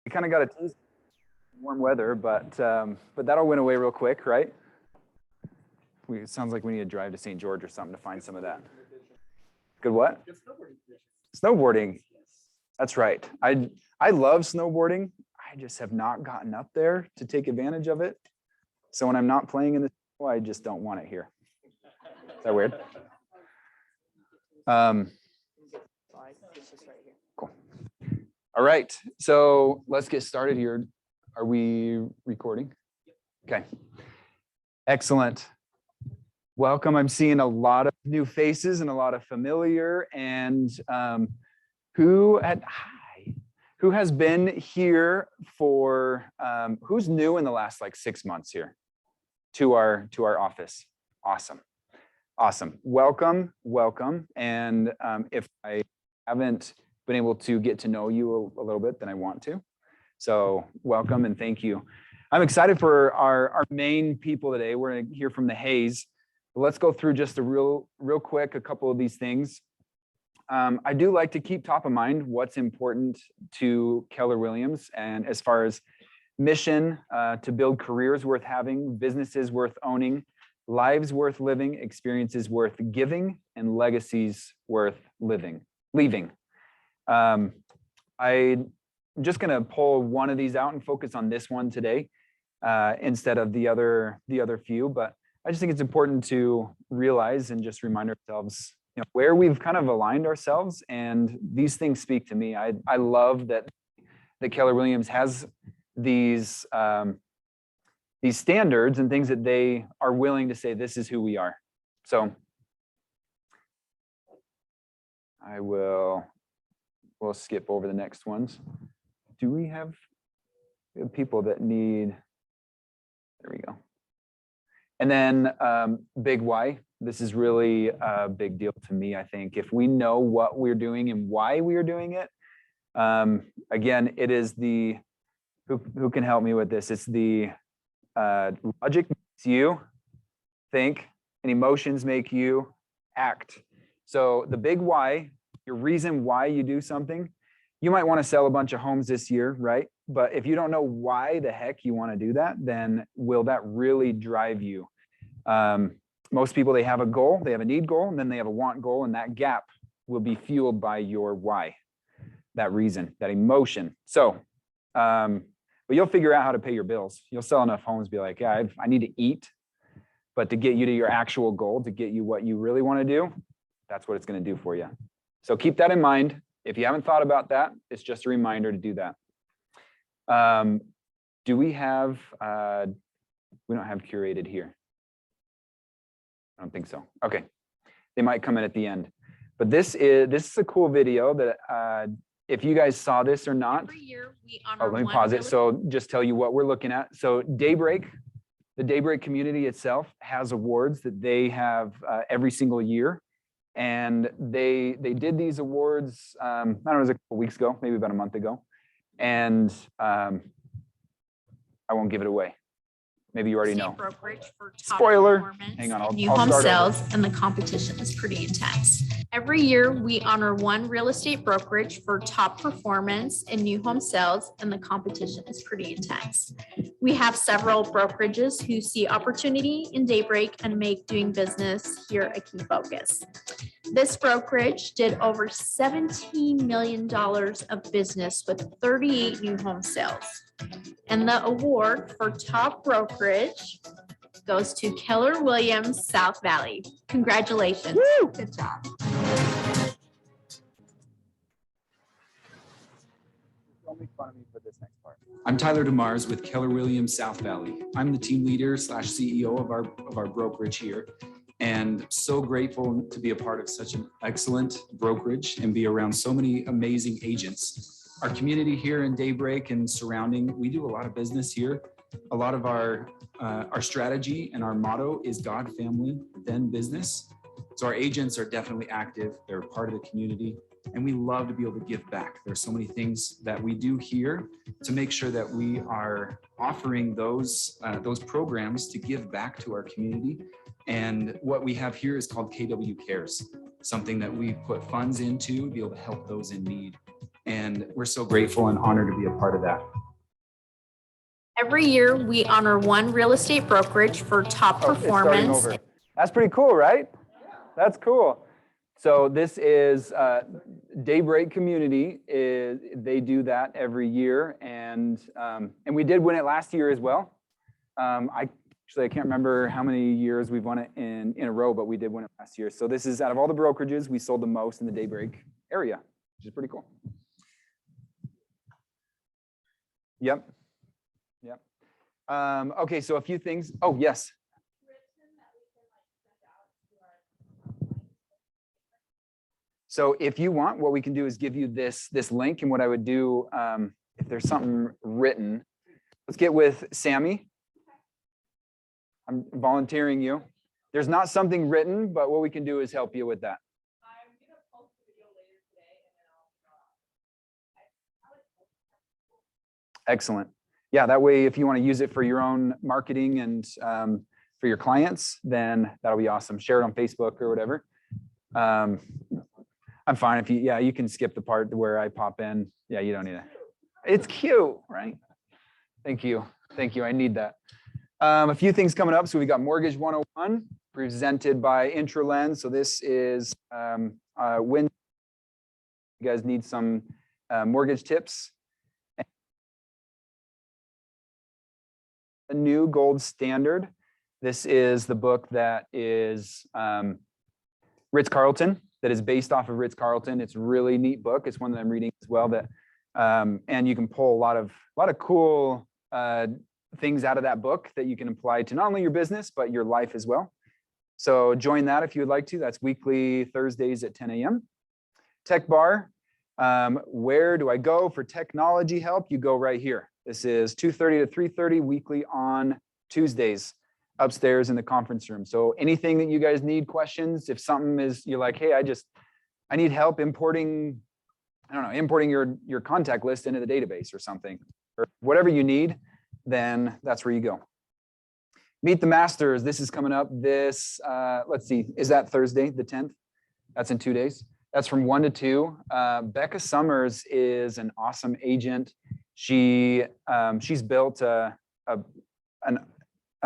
We kind of got a taste of warm weather, but that'll went away real quick, right? It sounds like we need to drive to St. George or something to find some of that. Good what? Snowboarding. That's right. I love snowboarding. I just have not gotten up there to take advantage of it. So when I'm not playing in the snow, I just don't want it here. Is that weird? Cool. All right, so let's get started here. Are we recording? Okay. Excellent. Welcome. I'm seeing a lot of new faces and a lot of familiar. And who has been here for, who's new in the last like 6 months here to our office? Awesome. Welcome. And if I haven't been able to get to know you a little bit, then I want to. So welcome and thank you. I'm excited for our main people today. We're going to hear from the Hayes. Let's go through just a real quick, a couple of these things. I do like to keep top of mind what's important to Keller Williams, and as far as mission, to build careers worth having, businesses worth owning, lives worth living, experiences worth giving, and legacies worth leaving. I'm just going to pull one of these out and focus on this one today instead of the other few, but I just think it's important to realize and just remind ourselves, where we've kind of aligned ourselves, and these things speak to me. I love that Keller Williams has these standards and things that they are willing to say, this is who we are. So we'll skip over the next ones. Do we have people that need, there we go. And then big why. This is really a big deal to me, I think. If we know what we're doing and why we are doing it, again, it is the, who can help me with this? It's the logic makes you think and emotions make you act. So the big why, your reason why you do something, you might want to sell a bunch of homes this year, right? But if you don't know why the heck you want to do that, then will that really drive you? Most people, they have a goal, they have a need goal, and then they have a want goal, and that gap will be fueled by your why, that reason, that emotion. So, but you'll figure out how to pay your bills. You'll sell enough homes, be like, yeah, I need to eat, but to get you to your actual goal, to get you what you really want to do, that's what it's going to do for you. So keep that in mind. If you haven't thought about that, it's just a reminder to do that. Do we have, we don't have curated here. I don't think so. Okay. They might come in at the end. But this is a cool video that if you guys saw this or not. Every year we honor let me pause it. So just tell you what we're looking at. So Daybreak, the Daybreak community itself has awards that they have every single year. And they did these awards, I don't know, it was a couple weeks ago, maybe about a month ago. And I won't give it away. Maybe you already know. Brokerage for top Spoiler. Hang on, new home sales, and the competition is pretty intense. Every year, we honor one real estate brokerage for top performance in new home sales, and the competition is pretty intense. We have several brokerages who see opportunity in Daybreak and make doing business here a key focus. This brokerage did over $17 million of business with 38 new home sales. And the award for top brokerage goes to Keller Williams South Valley. Congratulations. Woo! Good job. Don't make fun of me for this next part. I'm Tyler DeMars with Keller Williams South Valley. I'm the team leader / CEO of our brokerage here, and so grateful to be a part of such an excellent brokerage and be around so many amazing agents. Our community here in Daybreak and surrounding, we do a lot of business here. A lot of our strategy and our motto is God, family, then business. So our agents are definitely active. They're part of the community, and we love to be able to give back. There's so many things that we do here to make sure that we are offering those programs to give back to our community. And what we have here is called KW Cares, something that we put funds into to be able to help those in need. And we're so grateful and honored to be a part of that. Every year, we honor one real estate brokerage for top Oh, it's starting performance. over. That's pretty cool, right? That's cool. So this is Daybreak Community. They do that every year, and we did win it last year as well. I can't remember how many years we've won it in a row, but we did win it last year. So this is out of all the brokerages, we sold the most in the Daybreak area, which is pretty cool. Yep. Yep. Okay, so a few things. Oh, yes. So if you want, what we can do is give you this link, and what I would do, if there's something written, let's get with Sammy. I'm volunteering you. There's not something written, but what we can do is help you with that. I'm gonna post the video later today, and then I'll Excellent. Yeah, that way, if you want to use it for your own marketing and for your clients, then that'll be awesome. Share it on Facebook or whatever. I'm fine if you can skip the part where I pop in. Yeah, you don't need it. It's cute, right? Thank you. Thank you. I need that. A few things coming up. So we got Mortgage 101 presented by IntraLens. So this is when you guys need some mortgage tips. A new gold standard. This is the book that is Ritz-Carlton, that is based off of Ritz-Carlton. It's a really neat book. It's one that I'm reading as well. That and you can pull a lot of cool things out of that book that you can apply to not only your business but your life as well. So join that if you would like to. That's weekly Thursdays at 10 a.m. Tech Bar. Where do I go for technology help? You go right here. This is 2:30 to 3:30 weekly on Tuesdays upstairs in the conference room. So anything that you guys need, questions, if something is, you're like, hey, I need help importing, importing your contact list into the database or something, or whatever you need, then that's where you go. Meet the Masters. This is coming up this, let's see, is that Thursday, the 10th? That's in 2 days. That's from 1 to 2. Becca Summers is an awesome agent. She's built an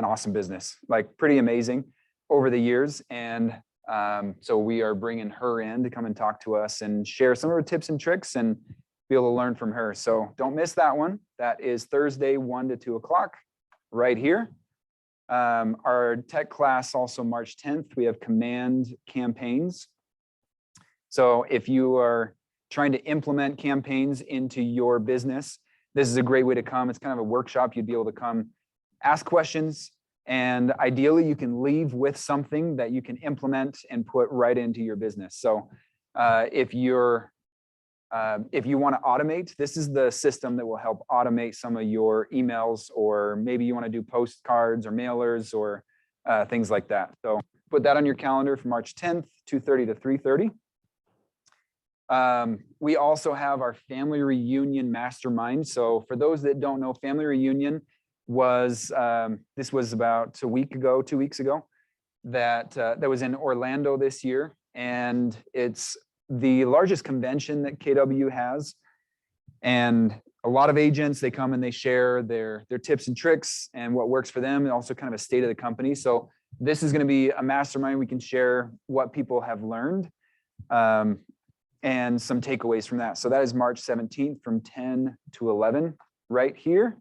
awesome business, like pretty amazing over the years. And so we are bringing her in to come and talk to us and share some of her tips and tricks and be able to learn from her. So don't miss that one. That is Thursday, 1 to 2 o'clock right here. Our tech class also March 10th, we have command campaigns. So if you are trying to implement campaigns into your business, this is a great way to come. It's kind of a workshop. You'd be able to come ask questions, and ideally you can leave with something that you can implement and put right into your business. So if you want to automate, this is the system that will help automate some of your emails, or maybe you want to do postcards or mailers or things like that. So put that on your calendar for March 10th, 2:30 to 3:30. We also have our family reunion mastermind. So for those that don't know, family reunion was, this was about 2 weeks ago, that was in Orlando this year. And it's the largest convention that KW has. And a lot of agents, they come and they share their tips and tricks and what works for them, and also kind of a state of the company. So this is going to be a mastermind. We can share what people have learned and some takeaways from that. So that is March 17th from 10 to 11 right here.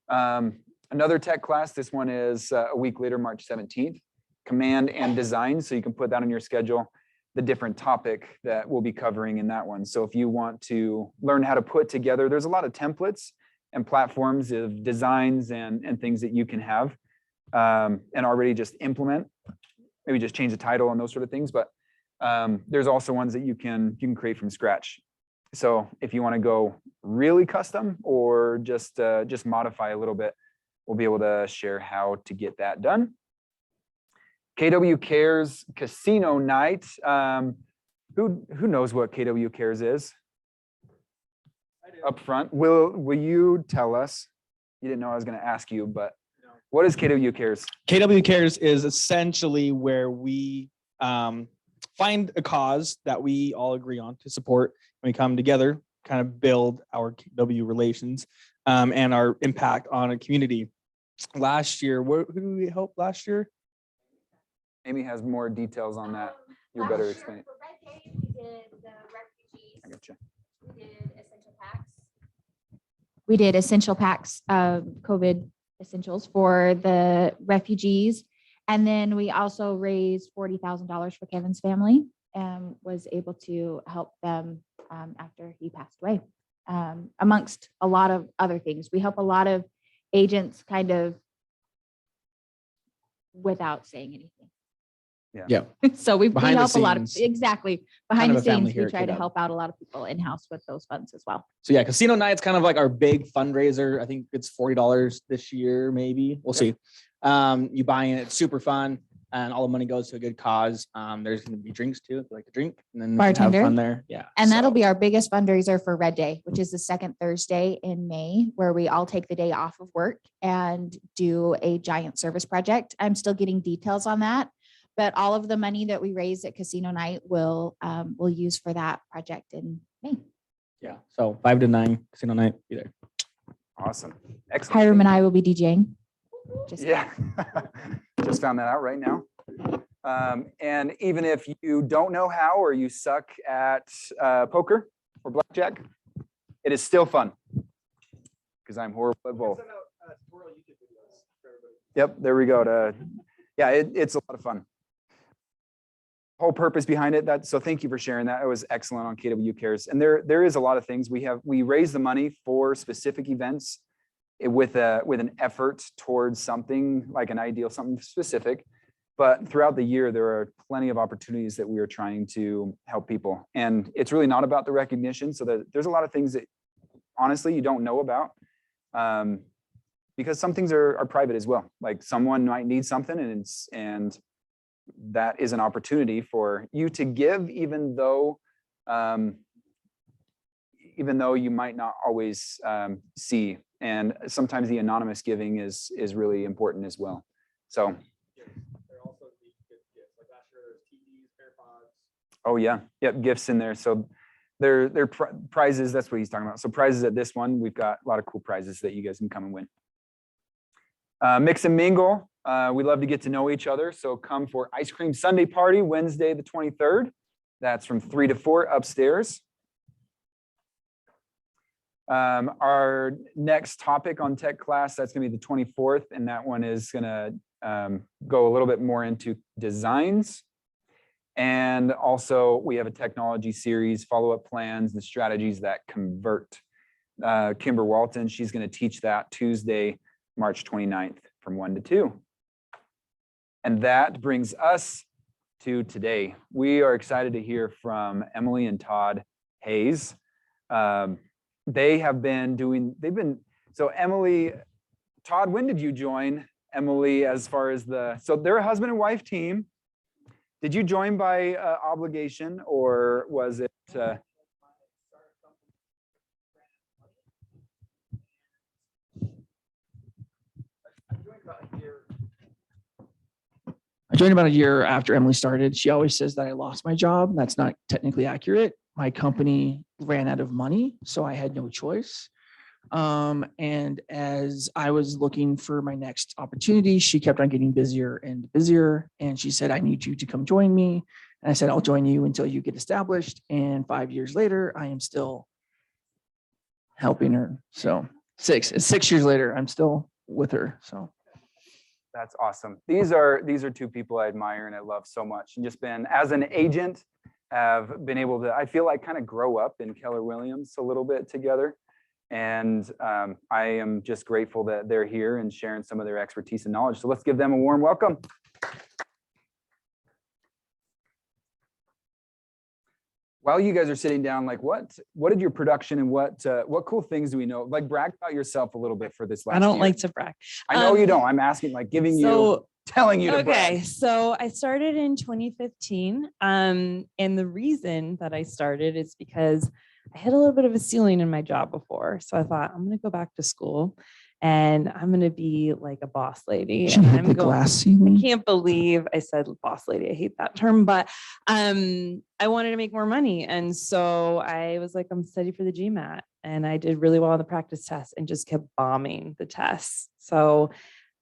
Another tech class, this one is a week later, March 17th, command and design. So you can put that on your schedule, the different topic that we'll be covering in that one. So if you want to learn how to put together, there's a lot of templates and platforms of designs and things that you can have and already just implement, maybe just change the title and those sort of things. But there's also ones that you can create from scratch. So if you want to go really custom or just modify a little bit, we'll be able to share how to get that done. KW Cares Casino Night. Who knows what KW Cares is? Up front. Will you tell us? You didn't know I was going to ask you, but what is KW Cares? KW Cares is essentially where we find a cause that we all agree on to support. We come together, kind of build our KW relations and our impact on a community. Last year, who did we help last year? Amy has more details on that. You're better explaining. For Red Day, we did the refugees. I gotcha. We did essential packs. We did essential packs of COVID essentials for the refugees. And then we also raised $40,000 for Kevin's family and was able to help them after he passed away, amongst a lot of other things. We help a lot of agents kind of without saying anything. Yeah. So we Behind the help a lot of, scenes. exactly. Behind Kind the of a family scenes, here we at try to KW. help out a lot of people in-house with those funds as well. So yeah, casino night's kind of like our big fundraiser. I think it's $40 this year, maybe. We'll see. You buy in, it's super fun, and all the money goes to a good cause. There's going to be drinks too, if you like to drink, and then we can have Bartender. fun there. Yeah. And that'll so- be our biggest fundraiser for Red Day, which is the second Thursday in May, where we all take the day off of work and do a giant service project. I'm still getting details on that, but all of the money that we raise at Casino Night will use for that project in May. Yeah. So 5 to 9 casino night, be there. Awesome. Excellent. Hiram and I will be DJing. Just Yeah. Just found that out right now. And even if you don't know how, or you suck at poker or blackjack, it is still fun because I'm horrible at both. Yep, there we go. It's a lot of fun. Whole purpose behind it. So thank you for sharing that. It was excellent on KW Cares. And there is a lot of things. We raise the money for specific events with an effort towards something like an ideal, something specific. But throughout the year, there are plenty of opportunities that we are trying to help people. And it's really not about the recognition. So that there's a lot of things that honestly you don't know about, because some things are private as well. Like someone might need something, and that is an opportunity for you to give, even though you might not always see. And sometimes the anonymous giving is really important as well. So. Oh yeah, yep, gifts in there. So they're prizes. That's what he's talking about. So prizes at this one, we've got a lot of cool prizes that you guys can come and win. Mix and mingle. We love to get to know each other. So come for ice cream Sunday party Wednesday the 23rd. That's from 3 to 4 upstairs. Our next topic on tech class, that's going to be the 24th, and that one is going to go a little bit more into designs. And also we have a technology series, follow-up plans, and strategies that convert. Kimber Walton, she's going to teach that Tuesday, March 29th from 1 to 2. And that brings us to today. We are excited to hear from Emily and Todd Hayes. So Emily, Todd, when did you join Emily as far as so they're a husband and wife team. Did you join by obligation, or was it? I joined about a year after Emily started. She always says that I lost my job. That's not technically accurate. My company ran out of money, so I had no choice. And as I was looking for my next opportunity, she kept on getting busier and busier. And she said, I need you to come join me. And I said, I'll join you until you get established. And 5 years later, I am still helping her. So 6 years later, I'm still with her. So That's awesome. These are 2 people I admire and I love so much, and just been, as an agent, have been able to, I feel like, kind of grow up in Keller Williams a little bit together. And I am just grateful that they're here and sharing some of their expertise and knowledge. So let's give them a warm welcome. While you guys are sitting down, like what did your production and what cool things do we know? Like, brag about yourself a little bit for this last I don't year. like to brag. I know you don't. I'm asking, like, telling you to brag. Okay, so I started in 2015. And the reason that I started is because I hit a little bit of a ceiling in my job before. So I thought, I'm going to go back to school and I'm going to be like a boss lady. She And hit I'm the going, glass ceiling. can't believe I said boss lady. I hate that term, but I wanted to make more money. And so I was like, I'm studying for the GMAT, and I did really well on the practice test and just kept bombing the tests. So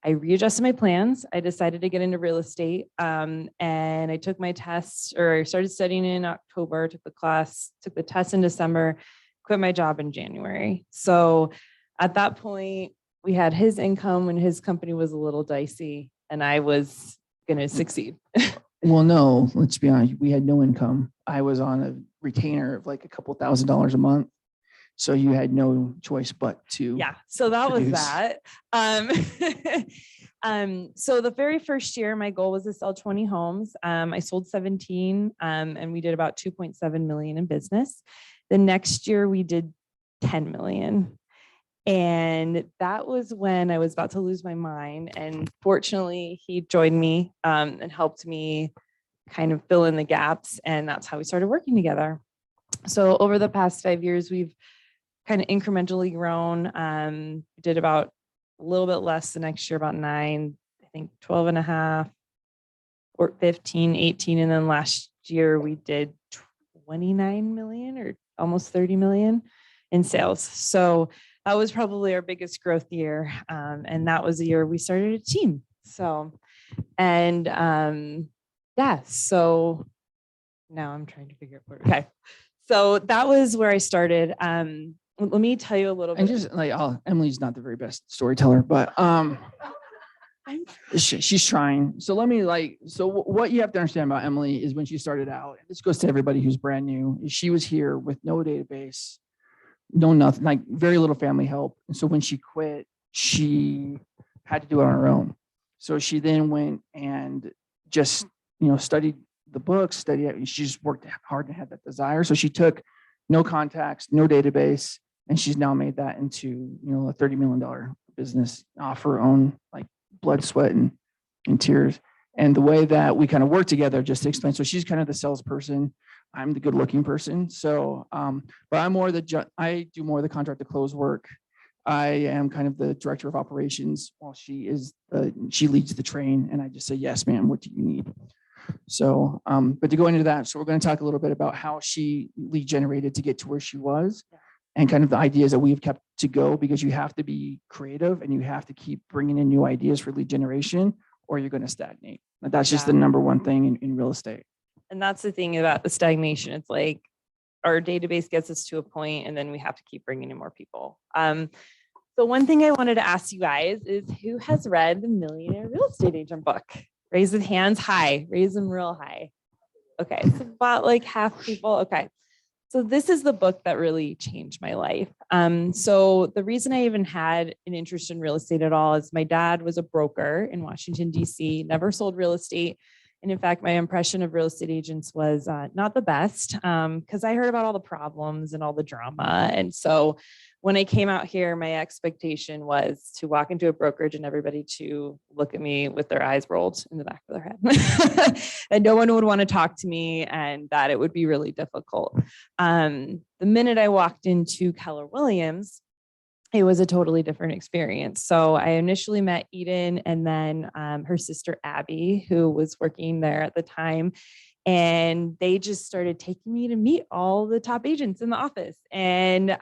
I readjusted my plans. I decided to get into real estate. And I took my test, or I started studying in October, took the test in December, quit my job in January. So at that point, we had his income when his company was a little dicey, and I was going to succeed. Well, no, let's be honest. We had no income. I was on a retainer of like a couple $1,000s a month. So you had no choice but to. Yeah. So that was produce. that. So the very first year, my goal was to sell 20 homes. I sold 17, and we did about 2.7 million in business. The next year we did 10 million. And that was when I was about to lose my mind. And fortunately, he joined me and helped me kind of fill in the gaps. And that's how we started working together. So over the past 5 years, we've kind of incrementally grown. Did about a little bit less the next year, about 9, I think 12 and a half, or 15, 18. And then last year we did 29 million or almost 30 million in sales. So that was probably our biggest growth year. And that was the year we started a team. So, and yeah, so now I'm trying to figure out where, okay. So that was where I started. Let me tell you a little And bit. just like, Emily's not the very best storyteller, but she's trying. So let me what you have to understand about Emily is when she started out, and this goes to everybody who's brand new, is she was here with no database, no nothing, like very little family help. And so when she quit, she had to do it on her own. So she then went and just, studied the books, she just worked hard and had that desire. So she took no contacts, no database, and she's now made that into, a $30 million business off her own, like blood, sweat, and tears. And the way that we kind of work together, just to explain. So she's kind of the salesperson. I'm the good looking person. So, but I do more of the contract to close work. I am kind of the director of operations while she leads the train, and I just say, yes, ma'am, what do you need? So, but to go into that, so we're going to talk a little bit about how she lead generated to get to where she was, and kind of the ideas that we've kept to go, because you have to be creative and you have to keep bringing in new ideas for lead generation, or you're going to stagnate. That's just the number one thing in real estate. And that's the thing about the stagnation. It's like our database gets us to a point, and then we have to keep bringing in more people. So one thing I wanted to ask you guys is, who has read the Millionaire Real Estate Agent book? Raise the hands high, raise them real high. Okay, so about like half people. Okay. So this is the book that really changed my life. So the reason I even had an interest in real estate at all is my dad was a broker in Washington, D.C., never sold real estate. And in fact, my impression of real estate agents was not the best, because I heard about all the problems and all the drama. And so when I came out here, my expectation was to walk into a brokerage and everybody to look at me with their eyes rolled in the back of their head, and no one would want to talk to me, and that it would be really difficult. The minute I walked into Keller Williams, it was a totally different experience. So I initially met Eden, and then her sister Abby, who was working there at the time. And they just started taking me to meet all the top agents in the office. And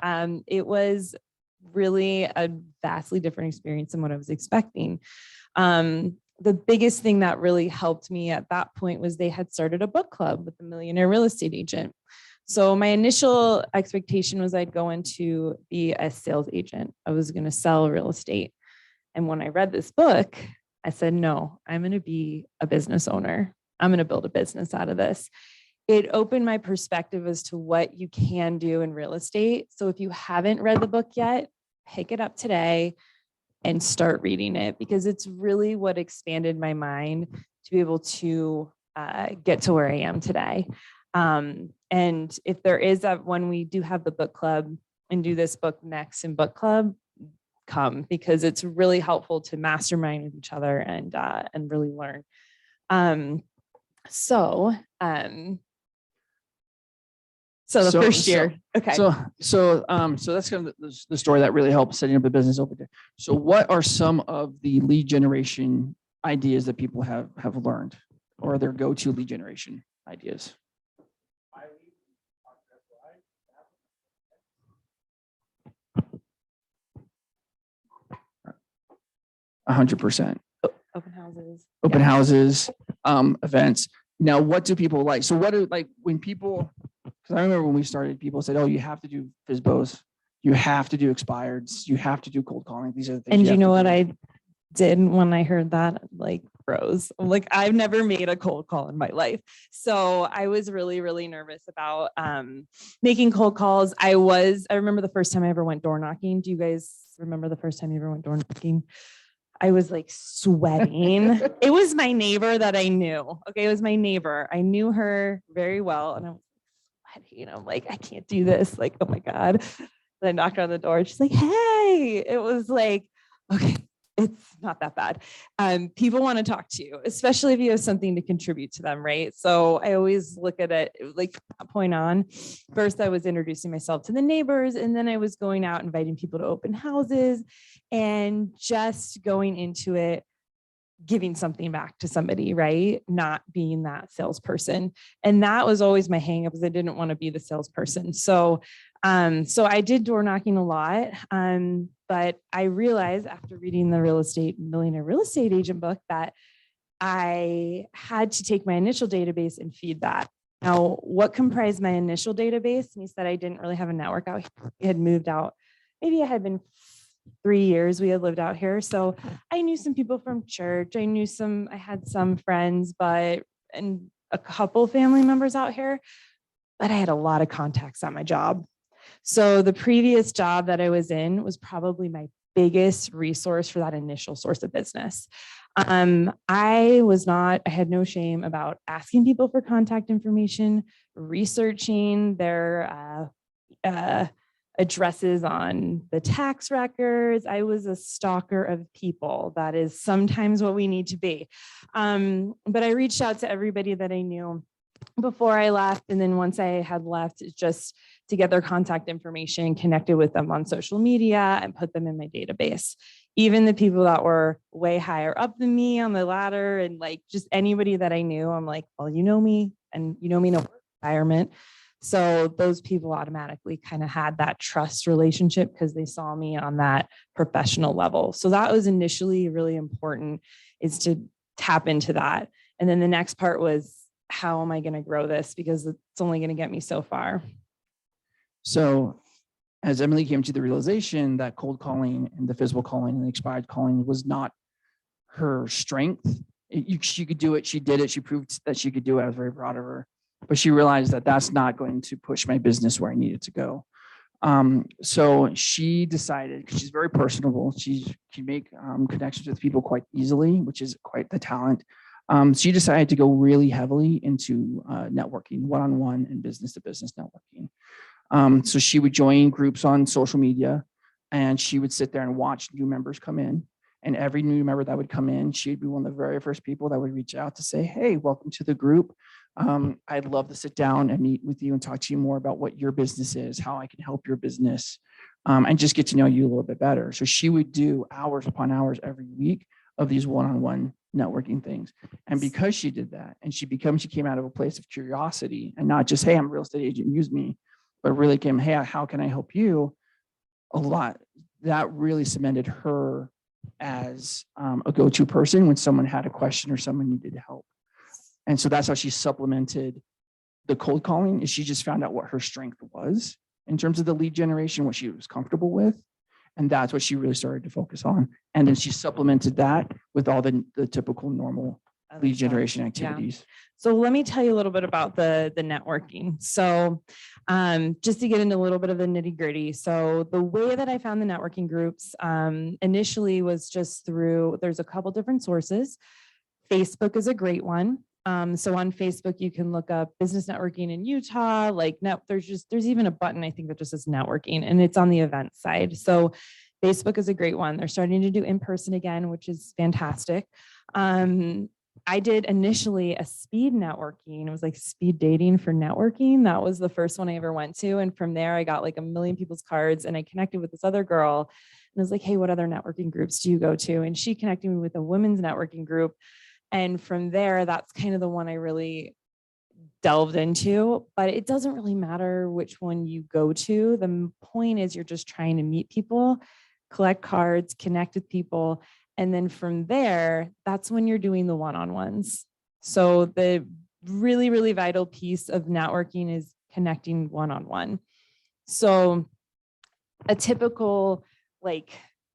it was really a vastly different experience than what I was expecting. The biggest thing that really helped me at that point was they had started a book club with the Millionaire Real Estate Agent. So my initial expectation was I'd go in to be a sales agent. I was going to sell real estate. And when I read this book, I said, no, I'm going to be a business owner. I'm going to build a business out of this. It opened my perspective as to what you can do in real estate. So if you haven't read the book yet, pick it up today and start reading it, because it's really what expanded my mind to be able to get to where I am today. And if there is when we do have the book club and do this book next in book club, come, because it's really helpful to mastermind with each other and really learn. So So the So- first so- year. Okay. So that's kind of the story that really helped setting up a business over there. So what are some of the lead generation ideas that people have learned, or their go-to lead generation ideas? 100%. Open houses. Open Yeah. houses, events. Now, what do people like? So what are like when people, because I remember when we started, people said, oh, you have to do FISBOs, you have to do expireds, you have to do cold calling. These are the things. And you have know to what do. I did when I heard that? Like froze. I'm like, I've never made a cold call in my life. So I was really, really nervous about making cold calls. I remember the first time I ever went door knocking. Do you guys remember the first time you ever went door knocking? I was like sweating. It was my neighbor that I knew. Okay, it was my neighbor. I knew her very well. And I was sweaty. You know, like, I can't do this. Like, oh my God. Then I knocked on the door. She's like, hey. It was like, okay, it's not that bad. People want to talk to you, especially if you have something to contribute to them, right? So I always look at it like from that point on. First, I was introducing myself to the neighbors, and then I was going out inviting people to open houses and just going into it, giving something back to somebody, right? Not being that salesperson. And that was always my hang up, because I didn't want to be the salesperson. So I did door knocking a lot. But I realized after reading the Millionaire Real Estate Agent book that I had to take my initial database and feed that. Now, what comprised my initial database? And he said I didn't really have a network out here. I had moved out. Maybe it had been 3 years we had lived out here. So I knew some people from church. I had some friends, and a couple family members out here, but I had a lot of contacts at my job. So the previous job that I was in was probably my biggest resource for that initial source of business. I had no shame about asking people for contact information, researching their addresses on the tax records. I was a stalker of people. That is sometimes what we need to be. But I reached out to everybody that I knew before I left. And then once I had left, just to get their contact information, connected with them on social media and put them in my database. Even the people that were way higher up than me on the ladder, and like just anybody that I knew, I'm like, well, you know me, and you know me in a environment. So those people automatically kind of had that trust relationship because they saw me on that professional level. So that was initially really important, is to tap into that. And then the next part was, how am I going to grow this? Because it's only going to get me so far. So as Emily came to the realization that cold calling and the physical calling and the expired calling was not her strength, she could do it. She did it. She proved that she could do it. I was very proud of her. But she realized that that's not going to push my business where I needed to go. So she decided, because she's very personable, she can make connections with people quite easily, which is quite the talent. She decided to go really heavily into networking, one-on-one and business-to-business networking. So she would join groups on social media, and she would sit there and watch new members come in. And every new member that would come in, she'd be one of the very first people that would reach out to say, hey, welcome to the group. I'd love to sit down and meet with you and talk to you more about what your business is, how I can help your business, and just get to know you a little bit better. So she would do hours upon hours every week of these one-on-one networking things. And because she did that, and she came out of a place of curiosity, and not just, hey, I'm a real estate agent, use me, but really came, hey, how can I help you? A lot. That really cemented her as a go-to person when someone had a question or someone needed help. And so that's how she supplemented the cold calling, is she just found out what her strength was in terms of the lead generation, what she was comfortable with. And that's what she really started to focus on. And then she supplemented that with all the typical normal lead generation activities. So let me tell you a little bit about the networking. So just to get into a little bit of the nitty gritty. So the way that I found the networking groups initially was just through, there's a couple different sources. Facebook is a great one. So on Facebook, you can look up business networking in Utah, there's even a button, I think, that just says networking, and it's on the event side. So Facebook is a great one. They're starting to do in-person again, which is fantastic. I did initially a speed networking. It was like speed dating for networking. That was the first one I ever went to. And from there, I got like 1 million people's cards, and I connected with this other girl and I was like, hey, what other networking groups do you go to? And she connected me with a women's networking group. And from there, that's kind of the one I really delved into, but it doesn't really matter which one you go to. The point is you're just trying to meet people, collect cards, connect with people. And then from there, that's when you're doing the one-on-ones. So the really, really vital piece of networking is connecting one-on-one. So a typical like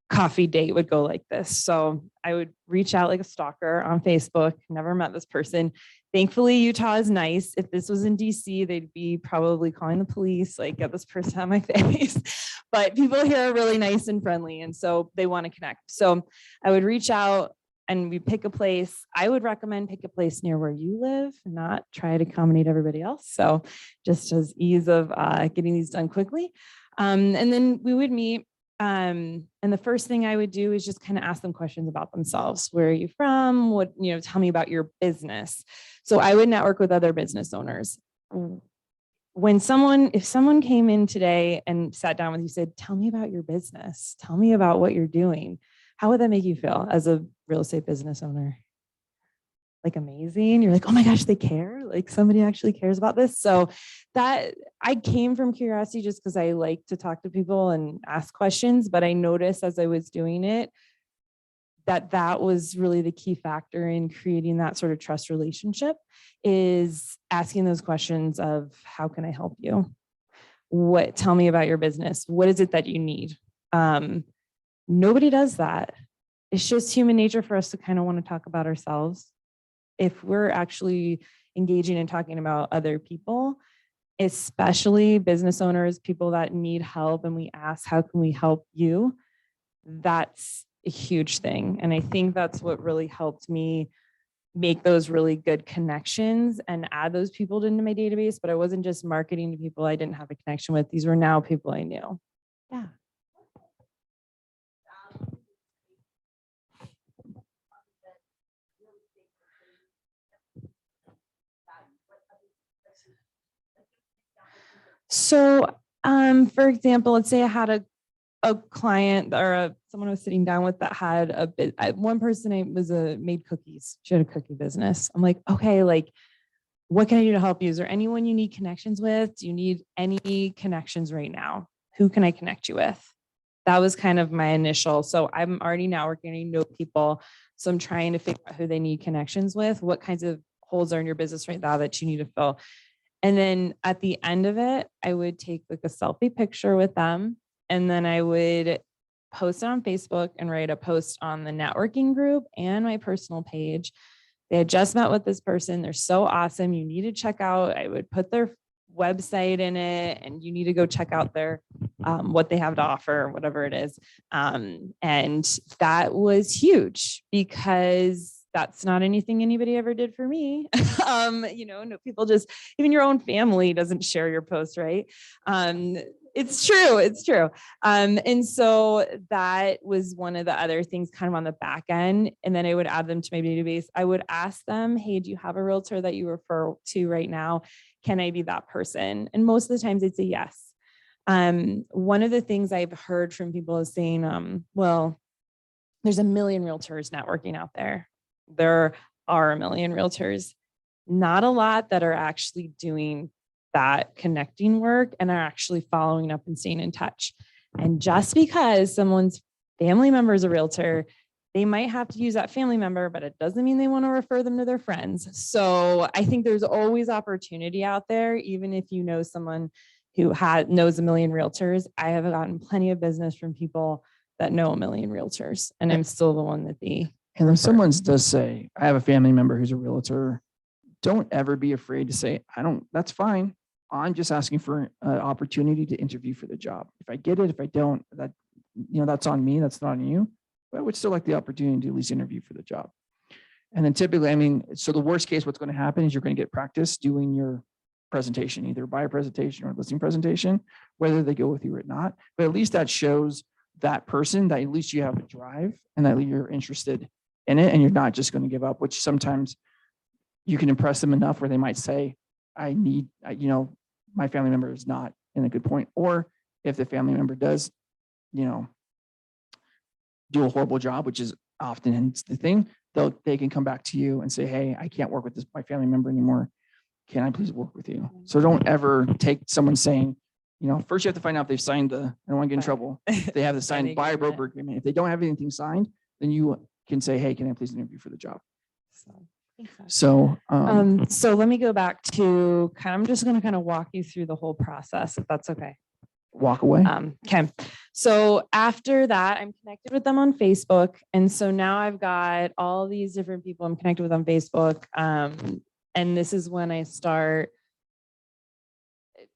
coffee date would go like this. So I would reach out like a stalker on Facebook, never met this person. Thankfully, Utah is nice. If this was in DC, they'd be probably calling the police, like get this person out of my face. But people here are really nice and friendly. And so they want to connect. So I would reach out and we pick a place. I would recommend pick a place near where you live, not try to accommodate everybody else. So just as ease of getting these done quickly. And then we would meet. And the first thing I would do is just kind of ask them questions about themselves. Where are you from? What, tell me about your business. So I would network with other business owners. If someone came in today and sat down with you, said, tell me about your business. Tell me about what you're doing. How would that make you feel as a real estate business owner? Like amazing. You're like, oh my gosh, they care. Like somebody actually cares about this. So that I came from curiosity just because I like to talk to people and ask questions. But I noticed as I was doing it, that was really the key factor in creating that sort of trust relationship, is asking those questions of how can I help you? Tell me about your business. What is it that you need? Nobody does that. It's just human nature for us to kind of want to talk about ourselves. If we're actually engaging and talking about other people, especially business owners, people that need help, and we ask, how can we help you? That's a huge thing. And I think that's what really helped me make those really good connections and add those people into my database. But I wasn't just marketing to people I didn't have a connection with. These were now people I knew. Yeah. So, for example, let's say I had a client or someone I was sitting down with that had one person made cookies. She had a cookie business. I'm like, okay, like, what can I do to help you? Is there anyone you need connections with? Do you need any connections right now? Who can I connect you with? That was kind of my initial. So I'm already networking, I know people. So I'm trying to figure out who they need connections with. What kinds of holes are in your business right now that you need to fill? And then at the end of it, I would take like a selfie picture with them. And then I would post it on Facebook and write a post on the networking group and my personal page. They had just met with this person. They're so awesome. You need to check out. I would put their website in it, and you need to go check out their what they have to offer, whatever it is. And that was huge because that's not anything anybody ever did for me. No, people just, even your own family doesn't share your posts, right? It's true. And so that was one of the other things kind of on the back end. And then I would add them to my database. I would ask them, hey, do you have a realtor that you refer to right now? Can I be that person? And most of the times it's a yes. One of the things I've heard from people is saying, well, there's 1 million realtors networking out there. There are 1 million realtors, not a lot that are actually doing that connecting work and are actually following up and staying in touch. And just because someone's family member is a realtor, they might have to use that family member, but it doesn't mean they want to refer them to their friends. So I think there's always opportunity out there, even if you know someone who knows 1 million realtors. I have gotten plenty of business from people that know 1 million realtors, and I'm still the one that they. And if someone does say, I have a family member who's a realtor, don't ever be afraid to say, that's fine. I'm just asking for an opportunity to interview for the job. If I get it, if I don't, that's on me. That's not on you. But I would still like the opportunity to at least interview for the job. And then typically, so the worst case, what's going to happen is you're going to get practice doing your presentation, either buyer presentation or listing presentation, whether they go with you or not. But at least that shows that person that at least you have a drive and that you're interested in it and you're not just going to give up, which sometimes you can impress them enough where they might say, my family member is not in a good point. Or if the family member does, do a horrible job, which is often the thing, they can come back to you and say, hey, I can't work with my family member anymore. Can I please work with you? So don't ever take someone saying, first you have to find out if they've signed I don't want to get in trouble. If they have the signed buy broker agreement. If they don't have anything signed, then you can say, hey, can I please interview for the job? So let me go back to I'm just going to kind of walk you through the whole process, if that's okay. Walk away. Okay. So after that, I'm connected with them on Facebook. And so now I've got all these different people I'm connected with on Facebook. And this is when I start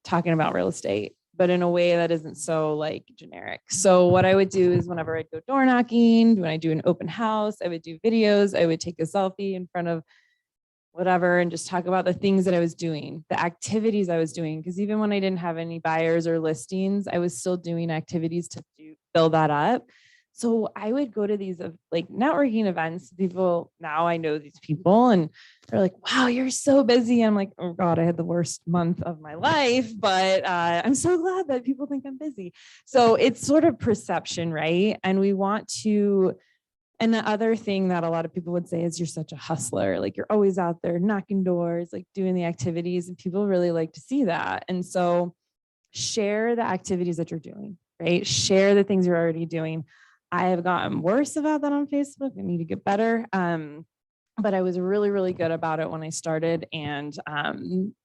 talking about real estate, but in a way that isn't so generic. So what I would do is whenever I'd go door knocking, when I do an open house, I would do videos. I would take a selfie in front of whatever and just talk about the things that I was doing, the activities I was doing. Because even when I didn't have any buyers or listings, I was still doing activities to build that up. So I would go to these networking events. People, now I know these people and they're like, wow, you're so busy. I'm like, oh God, I had the worst month of my life, but I'm so glad that people think I'm busy. So it's sort of perception, right? And we want to, and the other thing that a lot of people would say is you're such a hustler. You're always out there knocking doors, doing the activities, and people really like to see that. And so share the activities that you're doing, right? Share the things you're already doing. I have gotten worse about that on Facebook. I need to get better. But I was really, really good about it when I started. And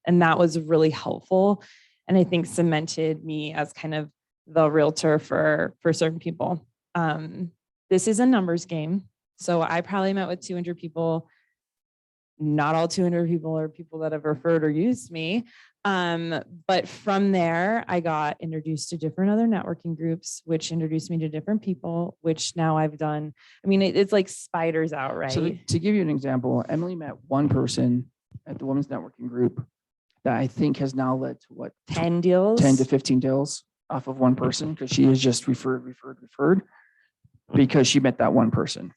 that was really helpful. And I think cemented me as kind of the realtor for certain people. This is a numbers game. So I probably met with 200 people. Not all 200 people are people that have referred or used me. But from there, I got introduced to different other networking groups, which introduced me to different people, which now I've done. I mean, it's like spiders out, right? So to give you an example, Emily met one person at the women's networking group that I think has now led to 10 deals, 10 to 15 deals off of one person, because she has just referred because she met that one person.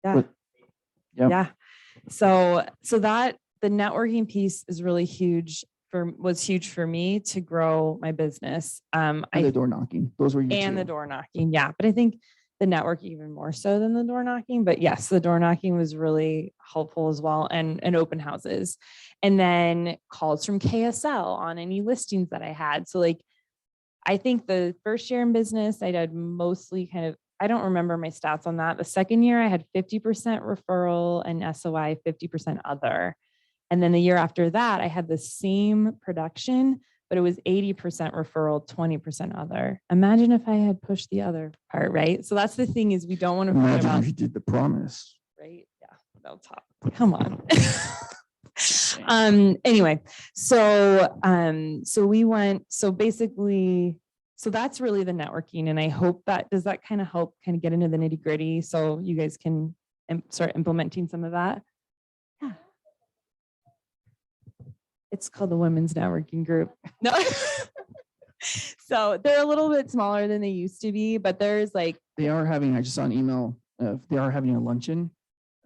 Yeah. Yep. Yeah. So that the networking piece is really was huge for me to grow my business. And the door knocking. Those were you and two. the door knocking. Yeah. But I think the network even more so than the door knocking. But yes, the door knocking was really helpful as well. And open houses. And then calls from KSL on any listings that I had. So I think the first year in business, I did mostly I don't remember my stats on that. The second year I had 50% referral and SOI, 50% other. And then the year after that, I had the same production, but it was 80% referral, 20% other. Imagine if I had pushed the other part, right? So that's the thing, is we don't want to forget Imagine about, if you did the promise. right? Yeah, no top. Come on. Anyway, so we went, so that's really the networking. And I hope does that kind of help get into the nitty gritty so you guys can start implementing some of that? Yeah. It's called the Women's Networking Group. No. So they're a little bit smaller than they used to be, but there's They are having, I just saw an email, they are having a luncheon,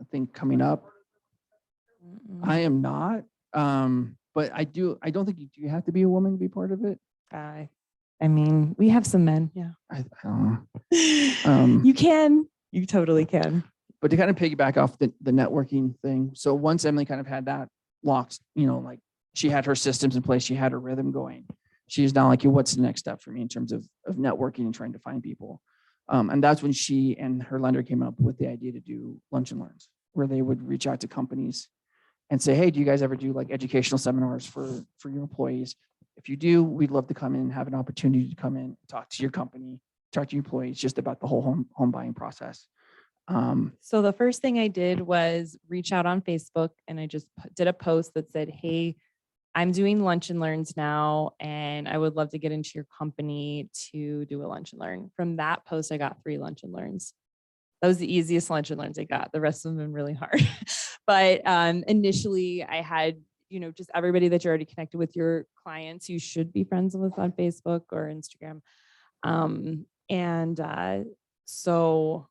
I think, coming up. I am not, but I don't think you have to be a woman to be part of it. I mean, we have some men. Yeah. I don't know. You totally can. But to kind of piggyback off the networking thing. So once Emily kind of had that locked, she had her systems in place, she had her rhythm going. She's now like, what's the next step for me in terms of networking and trying to find people? And that's when she and her lender came up with the idea to do lunch and learns, where they would reach out to companies and say, hey, do you guys ever do educational seminars for your employees? If you do, we'd love to come in and have an opportunity to come in, talk to your company, talk to your employees just about the whole home buying process. So the first thing I did was reach out on Facebook, and I just did a post that said, hey, I'm doing lunch and learns now, and I would love to get into your company to do a lunch and learn. From that post, I got 3 lunch and learns. That was the easiest lunch and learns I got. The rest of them have been really hard. But initially I had, just everybody that you're already connected with, your clients you should be friends with on Facebook or Instagram. So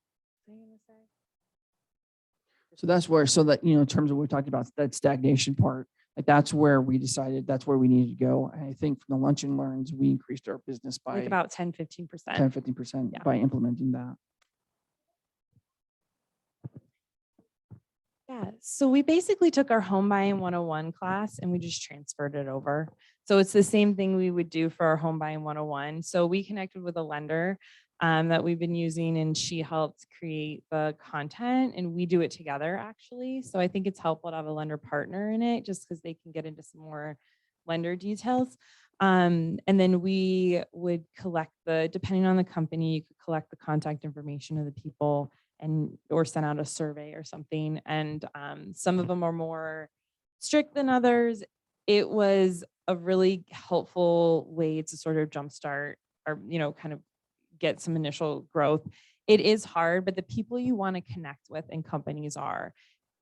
So that's where, so that, in terms of what we talked about, that stagnation part, like that's where we decided that's where we needed to go. And I think from the lunch and learns, we increased our business by Like about 10-15%. 10-15% Yeah. by implementing that. Yeah, so we basically took our home buying 101 class and we just transferred it over. So it's the same thing we would do for our home buying 101. So we connected with a lender that we've been using, and she helped create the content and we do it together actually. So I think it's helpful to have a lender partner in it just because they can get into some more lender details. And then we would collect depending on the company, you could collect the contact information of the people or send out a survey or something. And some of them are more strict than others. It was a really helpful way to sort of jumpstart or, kind of get some initial growth. It is hard, but the people you want to connect with in companies are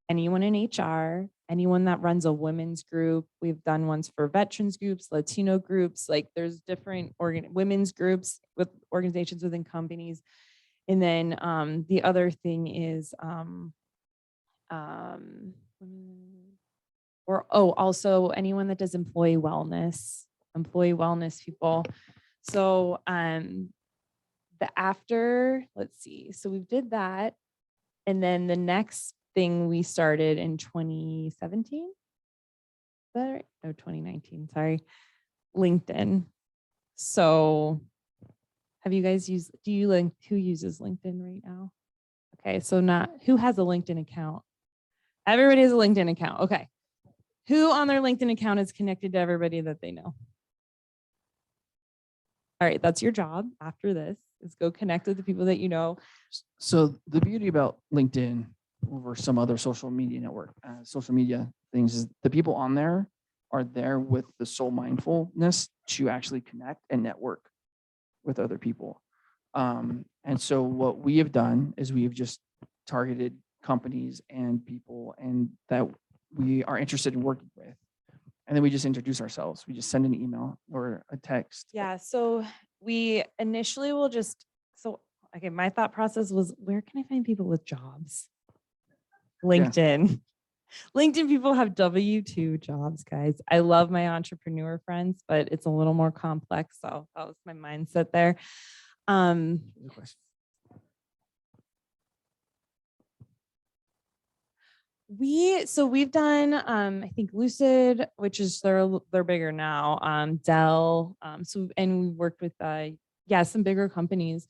anyone in HR, anyone that runs a women's group. We've done ones for veterans groups, Latino groups, like there's different women's groups with organizations within companies. And then the other thing is, also anyone that does employee wellness people. So let's see, so we did that. And then the next thing we started in 2017, is that right? No, 2019, sorry, LinkedIn. So have you guys who uses LinkedIn right now? Okay, so who has a LinkedIn account? Everybody has a LinkedIn account. Okay. Who on their LinkedIn account is connected to everybody that they know? All right, that's your job after this, is go connect with the people that you know. So the beauty about LinkedIn over some other social media things is the people on there are there with the sole mindfulness to actually connect and network with other people. And so what we have done is we have just targeted companies and people and that we are interested in working with. And then we just introduce ourselves. We just send an email or a text. Yeah, so we initially will okay, my thought process was, where can I find people with jobs? LinkedIn. LinkedIn people have W-2 jobs, guys. I love my entrepreneur friends, but it's a little more complex. So that was my mindset there. We've done I think Lucid, which is they're bigger now, Dell, and we worked with some bigger companies.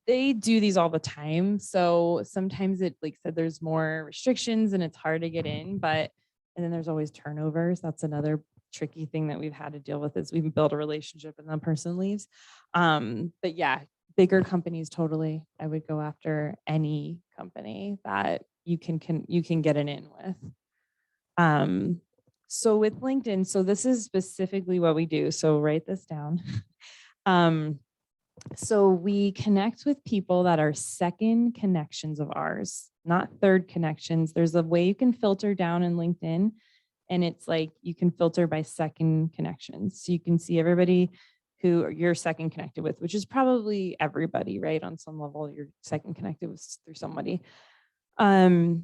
They do these all the time, so sometimes it, like I said, there's more restrictions and it's hard to get in, and then there's always turnovers. That's another tricky thing that we've had to deal with, is we've built a relationship and the person leaves. But yeah, bigger companies, totally, I would go after any company that you can get an in with. So with LinkedIn, so this is specifically what we do. So write this down. So we connect with people that are second connections of ours, not third connections. There's a way you can filter down in LinkedIn, and it's like you can filter by second connections. So you can see everybody who you're second connected with, which is probably everybody, right? On some level, you're second connected with through somebody. From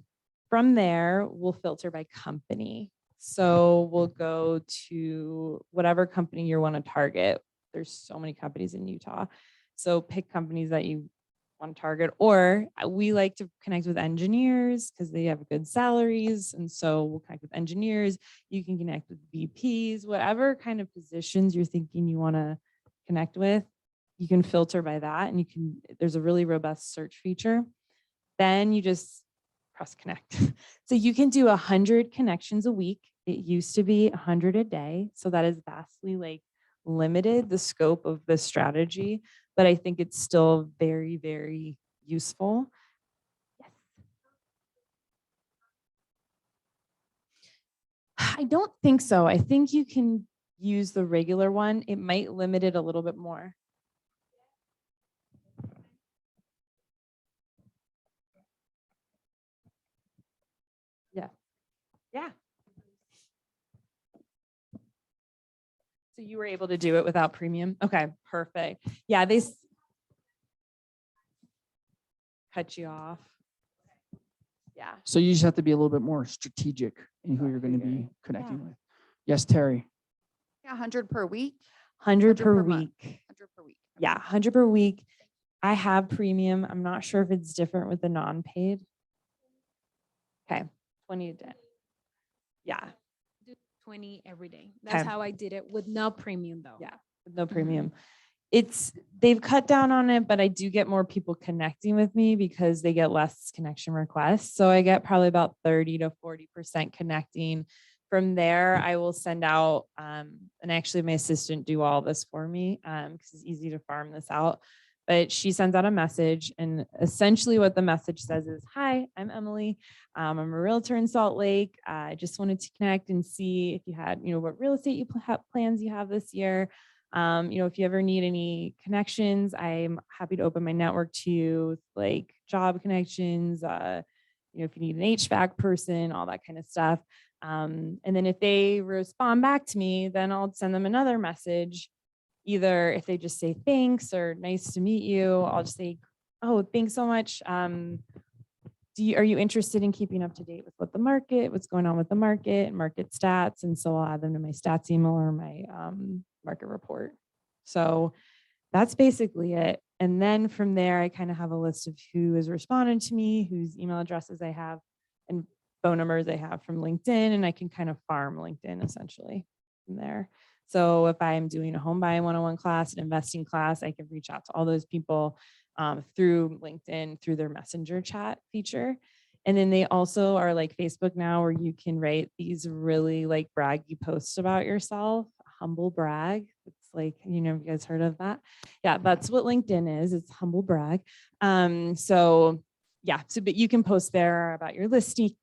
there, we'll filter by company. So we'll go to whatever company you want to target. There's so many companies in Utah. So pick companies that you want to target, or we like to connect with engineers because they have good salaries. And so we'll connect with engineers. You can connect with VPs, whatever kind of positions you're thinking you want to connect with, you can filter by that. And there's a really robust search feature. Then you just press connect. So you can do 100 connections a week. It used to be 100 a day. So that is vastly limited the scope of the strategy, but I think it's still very, very useful. Yes. I don't think so. I think you can use the regular one. It might limit it a little bit more. Yeah. So you were able to do it without premium? Okay, perfect. Yeah, they cut you off. Yeah. So you just have to be a little bit more strategic in who you're going to be connecting with. Yes, Terry. Yeah, 100 per week. 100 per month. week. 100 per week. Yeah, 100 per week. I have premium. I'm not sure if it's different with the non-paid. Okay, 20 a day. Yeah, Do 20 every day. That's Okay. how I did it with no premium though. Yeah. with no premium. They've cut down on it, but I do get more people connecting with me because they get less connection requests. So I get probably about 30 to 40% connecting. From there, I will send out, and actually my assistant do all this for me because it's easy to farm this out. But she sends out a message, and essentially what the message says is, "Hi, I'm Emily. I'm a realtor in Salt Lake. I just wanted to connect and see if you had, what real estate plans you have this year. If you ever need any connections, I'm happy to open my network to you, like job connections, if you need an HVAC person, all that kind of stuff." And then if they respond back to me, then I'll send them another message. Either if they just say thanks or nice to meet you, I'll just say, "Oh, thanks so much. Are you interested in keeping up to date with what's going on with the market stats?" And so I'll add them to my stats email or my market report. So that's basically it. And then from there, I kind of have a list of who has responded to me, whose email addresses I have, and phone numbers I have from LinkedIn, and I can kind of farm LinkedIn essentially from there. So if I'm doing a home buying 101 class, an investing class, I can reach out to all those people through LinkedIn, through their messenger chat feature. And then they also are like Facebook now, where you can write these really like braggy posts about yourself, humble brag. It's like, you guys heard of that? Yeah, that's what LinkedIn is. It's humble brag. So but you can post there about your listings,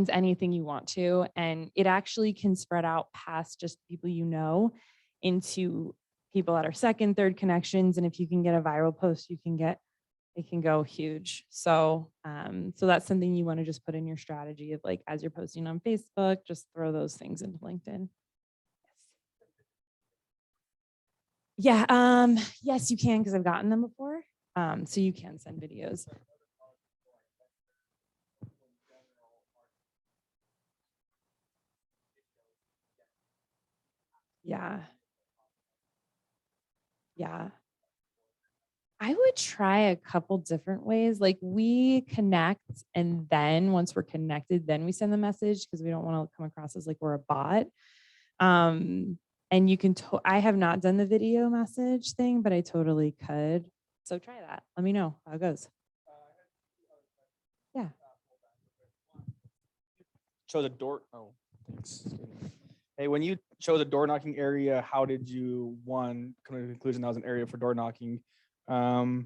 anything you want to, and it actually can spread out past just people into people that are second, third connections. And if you can get a viral post, it can go huge. So that's something you want to just put in your strategy of, like, as you're posting on Facebook, just throw those things into LinkedIn. Yeah, yes, you can, because I've gotten them before. So you can send videos. Yeah. Yeah. I would try a couple different ways. Like, we connect, and then once we're connected, then we send the message, because we don't want to come across as like we're a bot. And you can, I have not done the video message thing, but I totally could. So try that. Let me know how it goes. Yeah. Show the door. Oh, thanks. Hey, when you chose a door knocking area, how did you, one, come to the conclusion that was an area for door knocking? And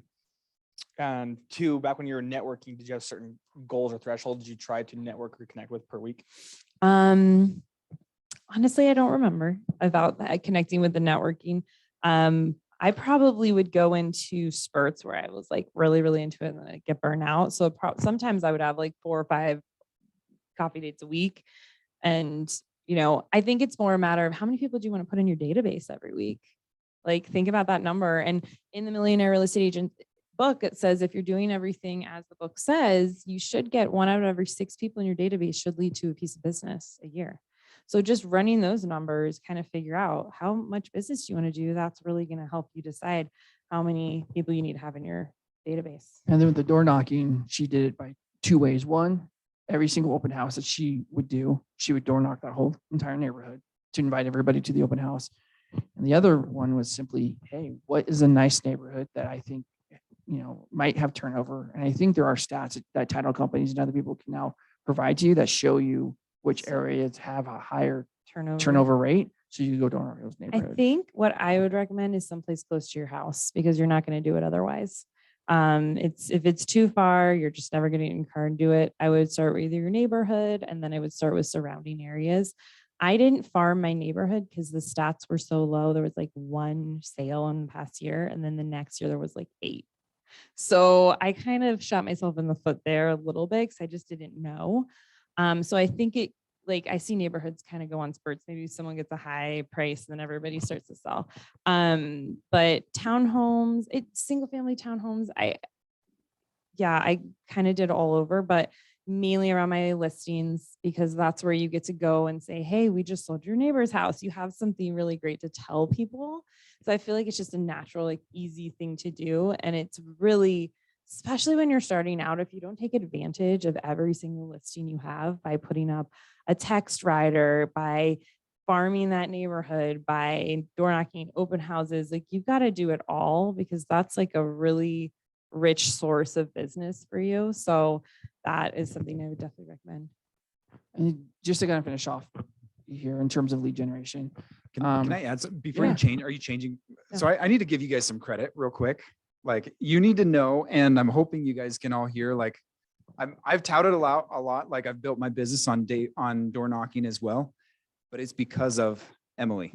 two, back when you were networking, did you have certain goals or thresholds you tried to network or connect with per week? Honestly, I don't remember about that, connecting with the networking. I probably would go into spurts where I was like really, really into it, and then I'd get burnt out. So sometimes I would have like 4 or 5 coffee dates a week. And, I think it's more a matter of how many people do you want to put in your database every week? Like, think about that number. And in the Millionaire Real Estate Agent book, it says if you're doing everything as the book says, you should get 1 out of every 6 people in your database should lead to a piece of business a year. So just running those numbers, kind of figure out how much business you want to do. That's really going to help you decide how many people you need to have in your database. And then with the door knocking, she did it by 2 ways. One, every single open house that she would do, she would door knock that whole entire neighborhood to invite everybody to the open house. And the other one was simply, hey, what is a nice neighborhood that I think, might have turnover? And I think there are stats that title companies and other people can now provide to you that show you which areas have a higher turnover rate. So you go door knock those neighborhoods. I think what I would recommend is someplace close to your house, because you're not going to do it otherwise. If it's too far, you're just never going to get in your car and do it. I would start with either your neighborhood, and then I would start with surrounding areas. I didn't farm my neighborhood because the stats were so low. There was like 1 sale in the past year, and then the next year there was like 8. So I kind of shot myself in the foot there a little bit, because I just didn't know. So I think I see neighborhoods kind of go on spurts. Maybe someone gets a high price and then everybody starts to sell. But townhomes, single family townhomes, I kind of did all over, but mainly around my listings because that's where you get to go and say, hey, we just sold your neighbor's house. You have something really great to tell people. So I feel like it's just a natural, like easy thing to do. And it's really, especially when you're starting out, if you don't take advantage of every single listing you have by putting up a text rider, by farming that neighborhood, by door knocking, open houses, like you've got to do it all because that's like a really rich source of business for you. So that is something I would definitely recommend. And just to kind of finish off here in terms of lead generation. Can I add something before yeah. you change? Are you changing? Yeah. So I need to give you guys some credit real quick. Like you need to know, and I'm hoping you guys can all hear, like I've touted a lot. Like I've built my business on door knocking as well, but it's because of Emily.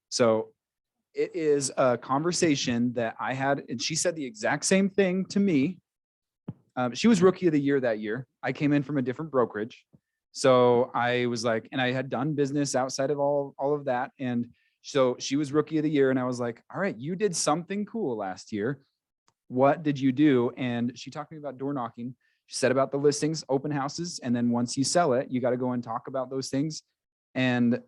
So it is a conversation that I had, and she said the exact same thing to me. She was rookie of the year that year. I came in from a different brokerage. So I was like, and I had done business outside of all of that. And so she was rookie of the year. And I was like, all right, you did something cool last year. What did you do? And she talked to me about door knocking. She said about the listings, open houses. And then once you sell it, you got to go and talk about those things. And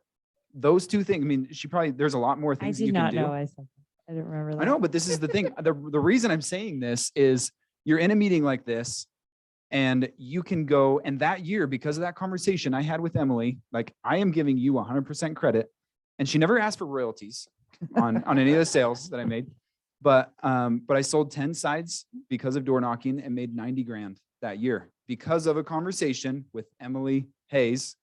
those two things, I mean, there's a lot more I things did you can not do. know I said that. I didn't remember that. I know, but this is the thing. The reason I'm saying this is you're in a meeting like this and you can go, and that year, because of that conversation I had with Emily, like I am giving you 100% credit, and she never asked for royalties on any of the sales that I made. But I sold 10 sides because of door knocking and made 90 grand that year because of a conversation with Emily Hayes.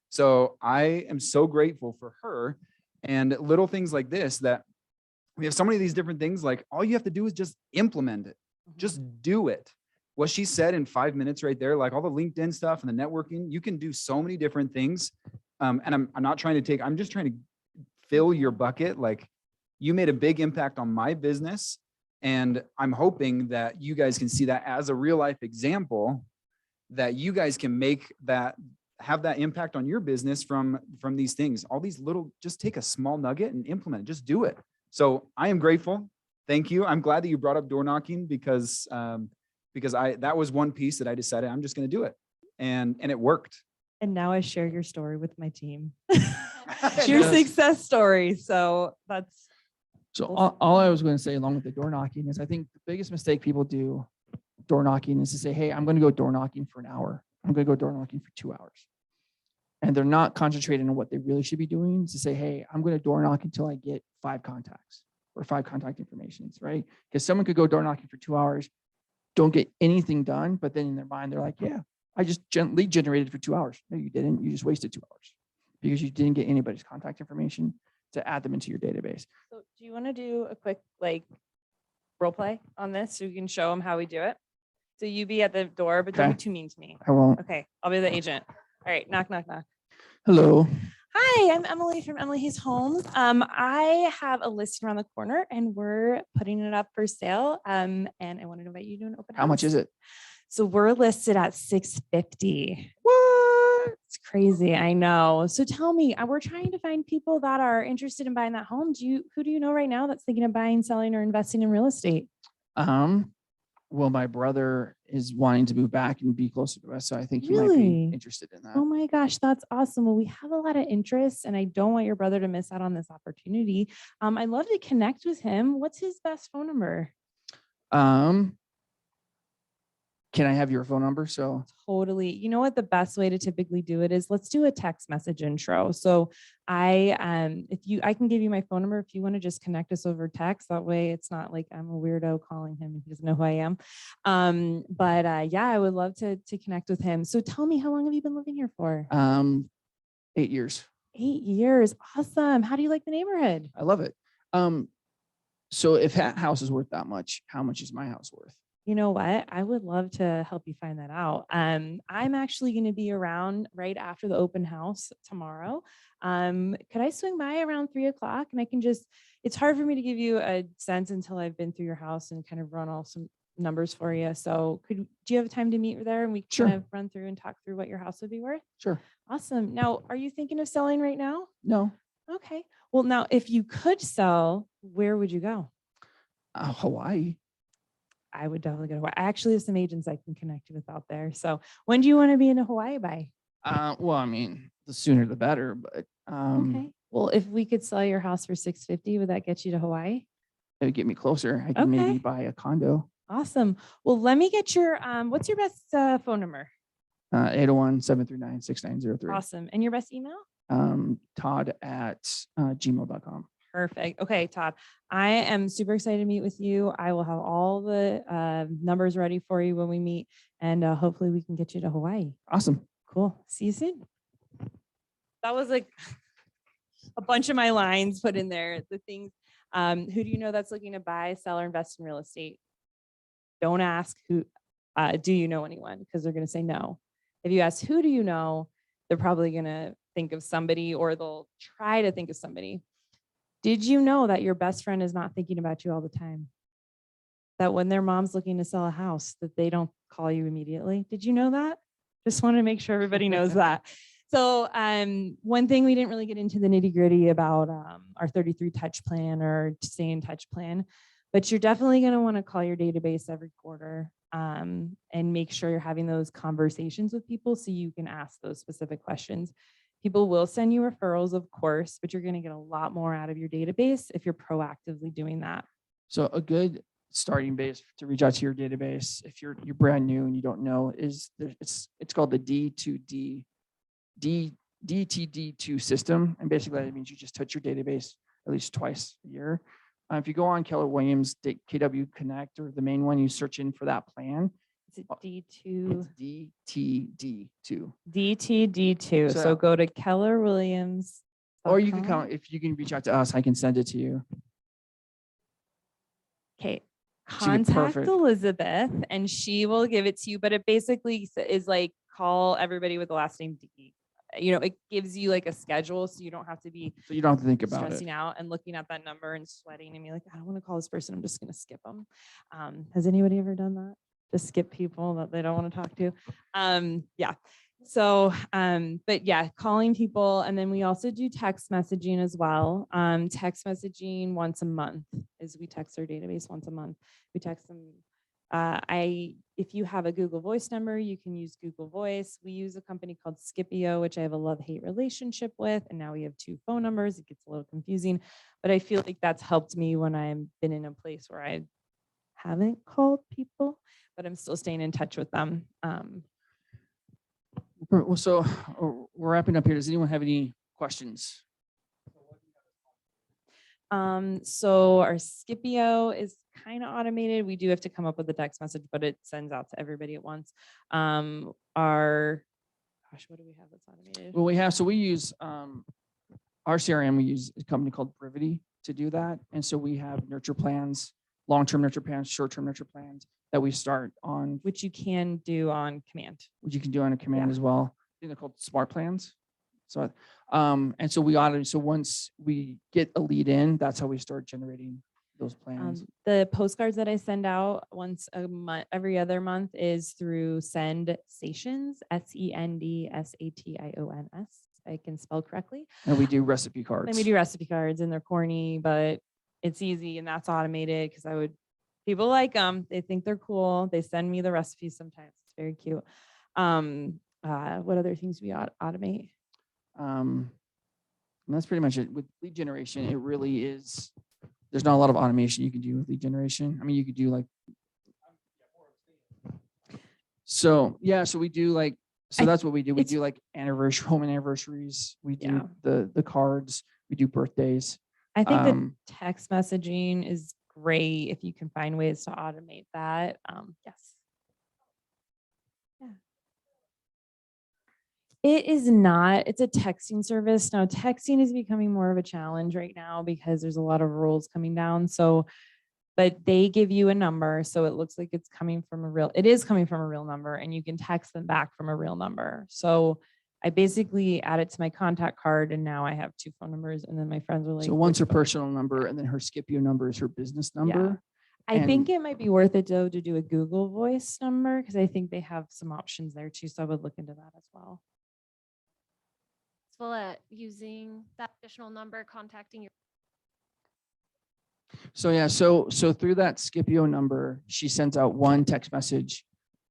So I am so grateful for her and little things like this, that we have so many of these different things. Like all you have to do is just implement it. Just do it. What she said in 5 minutes right there, like all the LinkedIn stuff and the networking, you can do so many different things. And I'm not trying to I'm just trying to fill your bucket. Like you made a big impact on my business. And I'm hoping that you guys can see that as a real life example, that you guys can have that impact on your business from these things. All these little, just take a small nugget and implement it. Just do it. So I am grateful. Thank you. I'm glad that you brought up door knocking because that was one piece that I decided I'm just going to do it. And it worked. And now I share your story with my team. Your success story. So that's. So all I was going to say along with the door knocking is I think the biggest mistake people do door knocking is to say, hey, I'm going to go door knocking for an hour. I'm going to go door knocking for 2 hours. And they're not concentrating on what they really should be doing, to say, hey, I'm going to door knock until I get 5 contacts or 5 contact informations, right? Because someone could go door knocking for 2 hours, don't get anything done, but then in their mind, they're like, yeah, I just lead generated for 2 hours. No, you didn't. You just wasted 2 hours because you didn't get anybody's contact information to add them into your database. So do you want to do a quick role play on this so you can show them how we do it? So you be at the door, but don't be too mean to me. I won't. Okay, I'll be the agent. All right, knock, knock, knock. Hello. Hi, I'm Emily from Emily Hayes Homes. I have a listing around the corner and we're putting it up for sale. And I wanted to invite you to an open house. How much is it? So we're listed at $650. What? It's crazy. I know. So tell me, we're trying to find people that are interested in buying that home. Who do you know right now that's thinking of buying, selling, or investing in real estate? Well, my brother is wanting to move back and be closer to us, so I think he might Really? be interested in that. Oh my gosh, that's awesome. Well, we have a lot of interest and I don't want your brother to miss out on this opportunity. I'd love to connect with him. What's his best phone number? Can I have your phone number? So Totally. You know what the best way to typically do it is? Let's do a text message intro. So I can give you my phone number if you want to just connect us over text. That way it's not like I'm a weirdo calling him and he doesn't know who I am. Yeah, I would love to connect with him. So tell me, how long have you been living here for? 8 years. 8 years. Awesome. How do you like the neighborhood? I love it. So if that house is worth that much, how much is my house worth? You know what? I would love to help you find that out. I'm actually going to be around right after the open house tomorrow. Could I swing by around 3 o'clock and it's hard for me to give you a sense until I've been through your house and kind of run all some numbers for you. So do you have time to meet there and we can kind of run through and talk through what your house would be worth? Sure. Awesome. Now, are you thinking of selling right now? No. Okay. Well, now if you could sell, where would you go? Hawaii. I would definitely go to Hawaii. I actually have some agents I can connect you with out there. So when do you want to be in Hawaii by? Well, I mean, the sooner the better, but Okay. Well, if we could sell your house for 650, would that get you to Hawaii? it would get me closer. I can Okay. maybe buy a condo. Awesome. Well, let me get your, what's your best phone number? 801-739-6903. Awesome. And your best email? Todd at gmail.com. Perfect. Okay, Todd, I am super excited to meet with you. I will have all the numbers ready for you when we meet, and hopefully we can get you to Hawaii. Awesome. Cool. See you soon. That was like a bunch of my lines put in there. The things, who do you know that's looking to buy, sell, or invest in real estate? Don't ask who, do you know anyone? Because they're going to say no. If you ask who do you know, they're probably going to think of somebody, or they'll try to think of somebody. Did you know that your best friend is not thinking about you all the time? That when their mom's looking to sell a house, that they don't call you immediately? Did you know that? Just want to make sure everybody knows that. So one thing we didn't really get into the nitty gritty about our 33 touch plan or stay in touch plan, but you're definitely going to want to call your database every quarter and make sure you're having those conversations with people so you can ask those specific questions. People will send you referrals, of course, but you're going to get a lot more out of your database if you're proactively doing that. So a good starting base to reach out to your database, if you're brand new and you don't know, is it's called the DTD2 system. And basically that means you just touch your database at least twice a year. If you go on Keller Williams KW Connect or the main one, you search in for that plan. Is it D2? It's DTD2. DTD2. So go to Keller Williams. Or you can come, if you can reach out to us, I can send it to you. Okay. Should be Contact perfect. Elizabeth and she will give it to you, but it basically is like call everybody with the last name D. You know, it gives you like a schedule so you don't have to be So you don't have to think about it. stressing out and looking at that number and sweating and be like, I don't want to call this person. I'm just going to skip them. Has anybody ever done that? Just skip people that they don't want to talk to? Yeah. So, but yeah, calling people. And then we also do text messaging as well. Text messaging once a month is we text our database once a month. We text them. If you have a Google Voice number, you can use Google Voice. We use a company called Scipio, which I have a love-hate relationship with. And now we have 2 phone numbers. It gets a little confusing, but I feel like that's helped me when I've been in a place where I haven't called people, but I'm still staying in touch with them. Well, so we're wrapping up here. Does anyone have any questions? So our Scipio is kind of automated. We do have to come up with a text message, but it sends out to everybody at once. What do we have that's automated? Well, we use our CRM, we use a company called Brivity to do that. And so we have nurture plans, long-term nurture plans, short-term nurture plans that we start on. Which you can do on command. Which you can do on a command as well. I think they're called smart plans. So, and so we automate. So once we get a lead in, that's how we start generating those plans. The postcards that I send out once a month, every other month, is through Send Stations, SENDSATIONS. I can spell correctly. And we do recipe cards. And we do recipe cards, and they're corny, but it's easy, and that's automated because people like them. They think they're cool. They send me the recipes sometimes. It's very cute. What other things we automate? And that's pretty much it. With lead generation, it really is, there's not a lot of automation you can do with lead generation. I mean, you could do like, so yeah, so we do like, so that's what we do. We do like home anniversaries. We do the cards, we do birthdays. I think the text messaging is great if you can find ways to automate that. Yes. Yeah. It is not. It's a texting service. Now, texting is becoming more of a challenge right now because there's a lot of rules coming down. So, but they give you a number. So it looks like it is coming from a real number, and you can text them back from a real number. So I basically add it to my contact card, and now I have 2 phone numbers, and then my friends are like, so one's her personal number, and then her Scipio number is her business number. I think it might be worth it though to do a Google Voice number because I think they have some options there too. So I would look into that as well. At using that additional number, contacting your So yeah, so through that Scipio number, she sends out one text message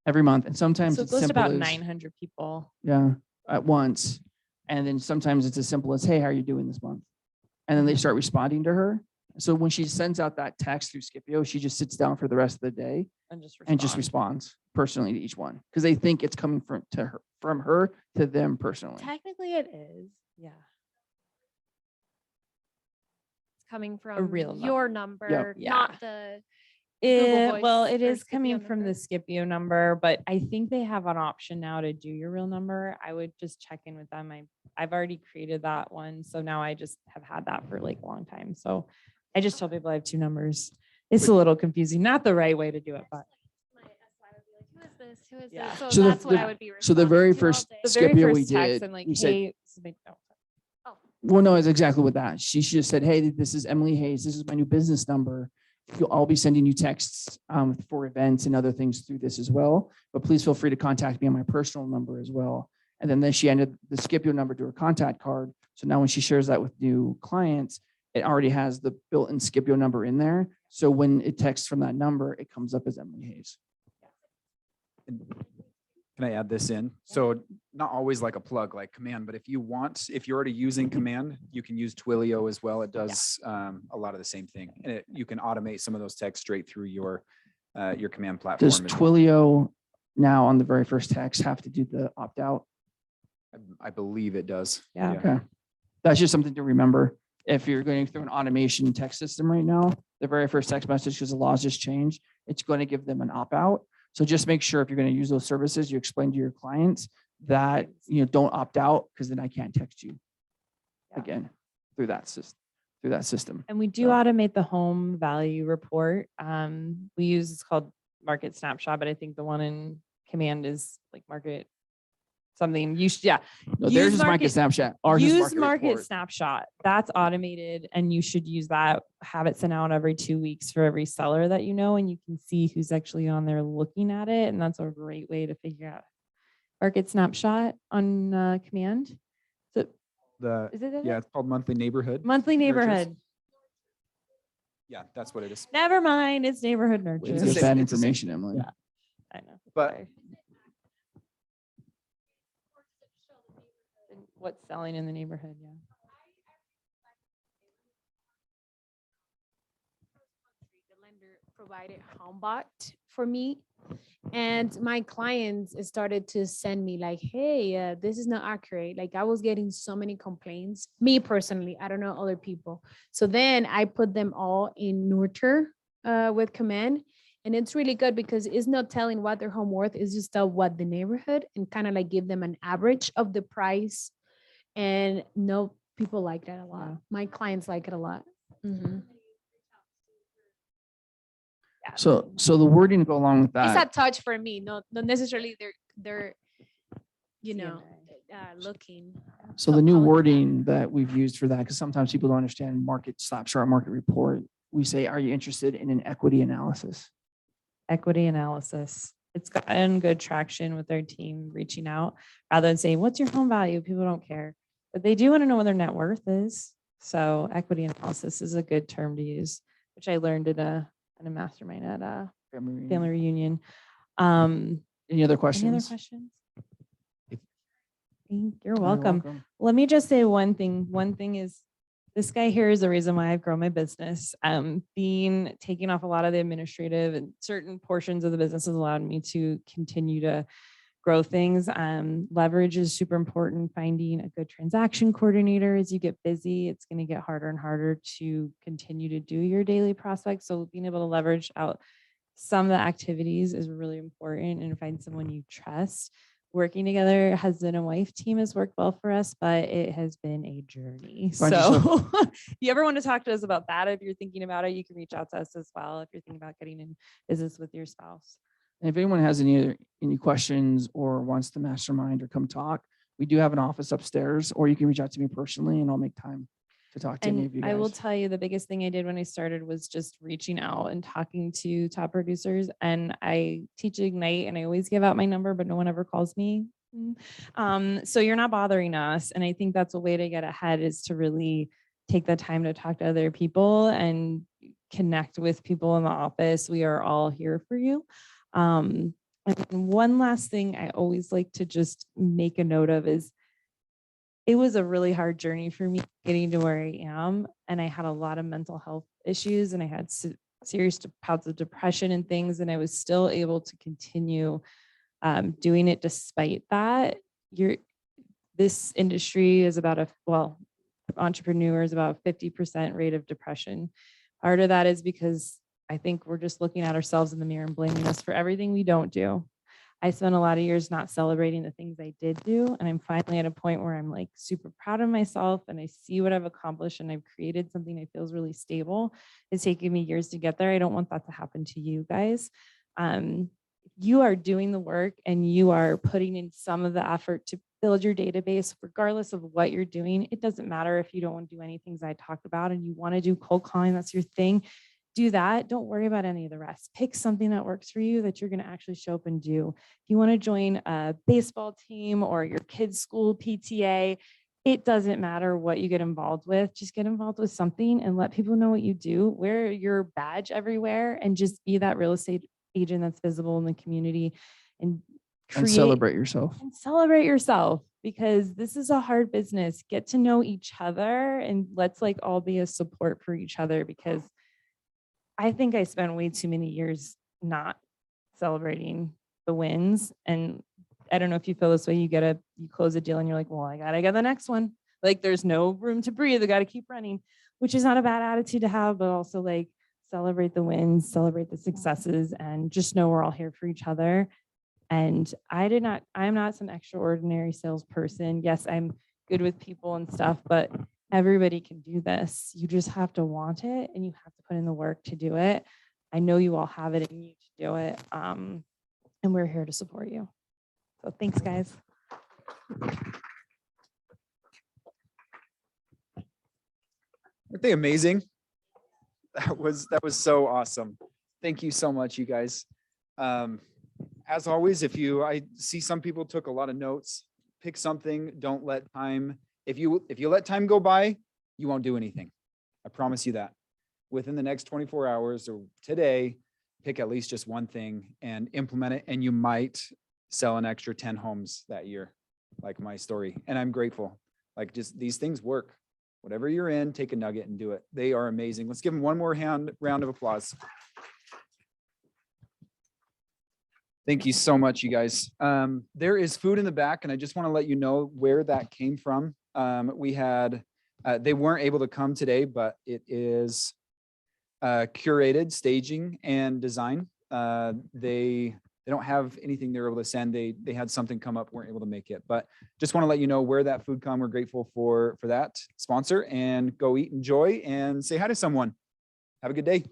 every month, and sometimes So it it's goes to simple about as 900 people. yeah at once, and then sometimes it's as simple as, hey, how are you doing this month? And then they start responding to her. So when she sends out that text through Scipio, she just sits down for the rest of the day And just and just respond. responds personally to each one because they think it's coming from her to them personally. Technically it is. Yeah. It's coming from real your number, Yeah. not the Google Well, Voice it or is coming Scipio from the number. Scipio number, but I think they have an option now to do your real number. I would just check in with them. I've already created that one. So now I just have had that for like a long time. So I just tell people I have two numbers. It's a little confusing, not the right way to do it, but My SI would be like, who is this? Who is Yeah. this? So, So that's what I would be so the very responding to all first day. the very Scipio first we text, did, I'm like, we said, hey, well, no, it's exactly with that. She just said, hey, this is Emily Hayes. This is my new business number. I'll be sending you texts for events and other things through this as well. But please feel free to contact me on my personal number as well. And then she ended the Scipio number to her contact card. So now when she shares that with new clients, it already has the built-in Scipio number in there. So when it texts from that number, it comes up as Emily Hayes. Can I add this in? So not always like a plug like Command, but if you're already using Command, you can use Twilio as well. It does a lot of the same thing. And you can automate some of those texts straight through your Command platform. Does as well. Twilio now on the very first text have to do the opt-out? I believe it does. Yeah. Okay. That's just something to remember. If you're going through an automation text system right now, the very first text message, because the laws just changed, it's going to give them an opt-out. So just make sure if you're going to use those services, you explain to your clients that, don't opt out because then I can't text you again through that system. and we do So- automate the home value report. We use, it's called Market Snapshot, but I think the one in Command is like Market something. No, theirs is Market Snapshot. Ours is Use Market Market Report. Snapshot. That's automated and you should use that. Have it sent out every 2 weeks for every seller that you know, and you can see who's actually on there looking at it. And that's a great way to figure out Market Snapshot on Command. So is it? Yeah, it's called Monthly Neighborhood. Monthly Nurtures. Neighborhood. Yeah, that's what it is. Never mind. It's Neighborhood Way to Nurture. the give same- bad it's the same. information, Emily. Yeah. I know. But- Sorry. And what's selling in the neighborhood? Yeah. The lender provided HomeBot for me. And my clients started to send me like, hey, this is not accurate. Like I was getting so many complaints, me personally, I don't know other people. So then I put them all in Nurture with Command. And it's really good because it's not telling what their home worth is, just tell what the neighborhood and kind of like give them an average of the price. And no, people like that a lot. Yeah. My clients like it a lot. Mhm. Yeah. So the wording to go along with It's that. a touch for me, not necessarily they're CNA. looking. So the new calling it that. wording that we've used for that, because sometimes people don't understand market snapshot, market report. We say, are you interested in an equity analysis? Equity analysis. It's gotten good traction with their team reaching out rather than saying, what's your home value? People don't care, but they do want to know what their net worth is. So equity analysis is a good term to use, which I learned in a mastermind at a family reunion. Any other Any other questions? questions? If- You're You're welcome. Let me just say one thing. One thing is this guy here is the reason why I've grown my business. Taking off a lot of the administrative and certain portions of the business has allowed me to continue to grow things. Leverage is super important. Finding a good transaction coordinator as you get busy, it's going to get harder and harder to continue to do your daily prospects. So being able to leverage out some of the activities is really important and find someone you trust. Working together, husband and wife team has worked well for us, but it has been a journey. Find So if you ever want to talk to us about that, if you're thinking about it, you can reach out to us as well. If you're thinking about getting in business with your spouse. And if anyone has any questions or wants to mastermind or come talk, we do have an office upstairs, or you can reach out to me personally and I'll make time to talk to any of you And guys. I will tell you the biggest thing I did when I started was just reaching out and talking to top producers. And I teach Ignite and I always give out my number, but no one ever calls me. So you're not bothering us. And I think that's a way to get ahead, is to really take the time to talk to other people and connect with people in the office. We are all here for you. And one last thing I always like to just make a note of is it was a really hard journey for me getting to where I am. And I had a lot of mental health issues and I had serious bouts of depression and things. And I was still able to continue doing it despite that. This industry is about entrepreneurs about a 50% rate of depression. Part of that is because I think we're just looking at ourselves in the mirror and blaming us for everything we don't do. I spent a lot of years not celebrating the things I did do. And I'm finally at a point where I'm like super proud of myself and I see what I've accomplished and I've created something that feels really stable. It's taken me years to get there. I don't want that to happen to you guys. You are doing the work and you are putting in some of the effort to build your database, regardless of what you're doing. It doesn't matter if you don't want to do any things I talked about and you want to do cold calling, that's your thing. Do that. Don't worry about any of the rest. Pick something that works for you that you're going to actually show up and do. If you want to join a baseball team or your kid's school PTA, it doesn't matter what you get involved with. Just get involved with something and let people know what you do. Wear your badge everywhere and just be that real estate agent that's visible in the community and celebrate yourself. And celebrate yourself because this is a hard business. Get to know each other and let's like all be a support for each other because I think I spent way too many years not celebrating the wins. And I don't know if you feel this way, you close a deal and you're like, well, I gotta get the next one. Like there's no room to breathe. I gotta keep running, which is not a bad attitude to have, but also like celebrate the wins, celebrate the successes, and just know we're all here for each other. And I'm not some extraordinary salesperson. Yes, I'm good with people and stuff, but everybody can do this. You just have to want it and you have to put in the work to do it. I know you all have it in you to do it. And we're here to support you. So thanks, guys. Aren't they amazing? That was so awesome. Thank you so much, you guys. As always, I see some people took a lot of notes, pick something, don't let time. If you let time go by, you won't do anything. I promise you that. Within the next 24 hours or today, pick at least just one thing and implement it. And you might sell an extra 10 homes that year, like my story. And I'm grateful. Like just these things work. Whatever you're in, take a nugget and do it. They are amazing. Let's give them one more round of applause. Thank you so much, you guys. There is food in the back, and I just want to let you know where that came from. We had, they weren't able to come today, but it is curated staging and design. They don't have anything they're able to send. They had something come up, weren't able to make it, but just want to let you know where that food come. We're grateful for that sponsor, and go eat, enjoy, and say hi to someone. Have a good day.